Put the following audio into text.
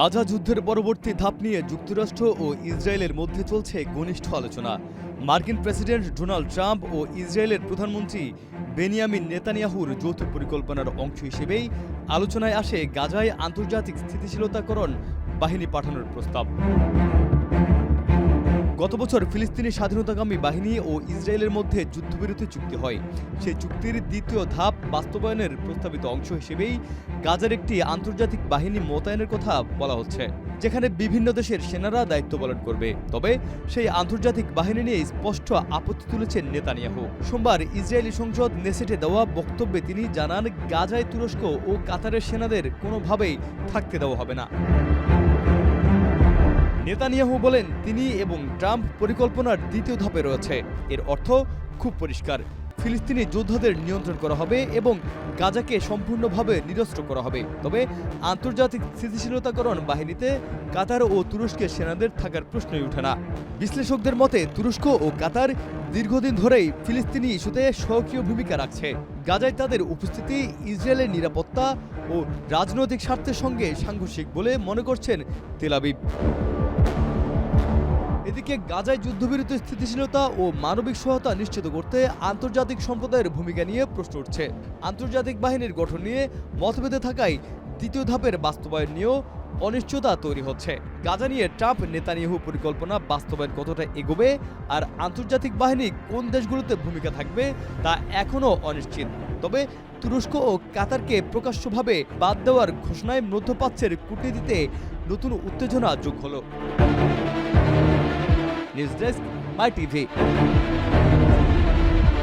গাজা যুদ্ধের পরবর্তী ধাপ নিয়ে যুক্তরাষ্ট্র ও ইসরায়েলের মধ্যে চলছে ঘনিষ্ঠ আলোচনা। মার্কিন প্রেসিডেন্ট ডোনাল্ড ট্রাম্প ও ইসরায়েলের প্রধানমন্ত্রী বেনিয়ামিন নেতানিয়াহুর যৌথ পরিকল্পনার অংশ হিসেবেই আলোচনায় আসে গাজায় আন্তর্জাতিক স্থিতিশীলতাকরণ বাহিনী পাঠানোর প্রস্তাব। গত বছর ফিলিস্তিনি স্বাধীনতাকামী বাহিনী ও ইসরায়েলের মধ্যে যুদ্ধবিরতি চুক্তি হয়। সেই চুক্তির দ্বিতীয় ধাপ বাস্তবায়নের প্রস্তাবিত অংশ হিসেবেই গাজার একটি আন্তর্জাতিক বাহিনী মোতায়েনের কথা বলা হচ্ছে, যেখানে বিভিন্ন দেশের সেনারা দায়িত্ব পালন করবে। তবে সেই আন্তর্জাতিক বাহিনী নিয়ে স্পষ্ট আপত্তি তুলেছেন নেতানিয়াহু। সোমবার ইসরায়েলি সংসদ নেসেটে দেওয়া বক্তব্যে তিনি জানান, গাজায় তুরস্ক ও কাতারের সেনাদের কোনোভাবেই থাকতে দেওয়া হবে না। নেতানিয়াহু বলেন, তিনি এবং ট্রাম্প পরিকল্পনার দ্বিতীয় ধাপে রয়েছে। এর অর্থ খুব পরিষ্কার, ফিলিস্তিনি যোদ্ধাদের নিয়ন্ত্রণ করা হবে এবং গাজাকে সম্পূর্ণভাবে নিরস্ত্র করা হবে। তবে আন্তর্জাতিক স্থিতিশীলতাকরণ বাহিনীতে কাতার ও তুরস্কের সেনাদের থাকার প্রশ্নই ওঠে না। বিশ্লেষকদের মতে তুরস্ক ও কাতার দীর্ঘদিন ধরেই ফিলিস্তিনি ইস্যুতে সক্রিয় ভূমিকা রাখছে। গাজায় তাদের উপস্থিতি ইসরায়েলের নিরাপত্তা ও রাজনৈতিক স্বার্থের সঙ্গে সাংঘর্ষিক বলে মনে করছেন তেল আবিব। এদিকে গাজায় যুদ্ধবিরতি, স্থিতিশীলতা ও মানবিক সহায়তা নিশ্চিত করতে আন্তর্জাতিক সম্প্রদায়ের ভূমিকা নিয়ে প্রশ্ন উঠছে। আন্তর্জাতিক বাহিনীর গঠন নিয়ে মতভেদে থাকায় দ্বিতীয় ধাপের বাস্তবায়ন নিয়েও অনিশ্চয়তা তৈরি হচ্ছে। গাজা নিয়ে ট্রাম্প নেতানিয়াহু পরিকল্পনা বাস্তবায়ন কতটা এগোবে আর আন্তর্জাতিক বাহিনী কোন দেশগুলোতে ভূমিকা থাকবে তা এখনও অনিশ্চিত। তবে তুরস্ক ও কাতারকে প্রকাশ্যভাবে বাদ দেওয়ার ঘোষণায় মধ্যপ্রাচ্যের কূটনীতিতে নতুন উত্তেজনা যোগ হলো। নিউজ ডেস্ক, মাই টিভি।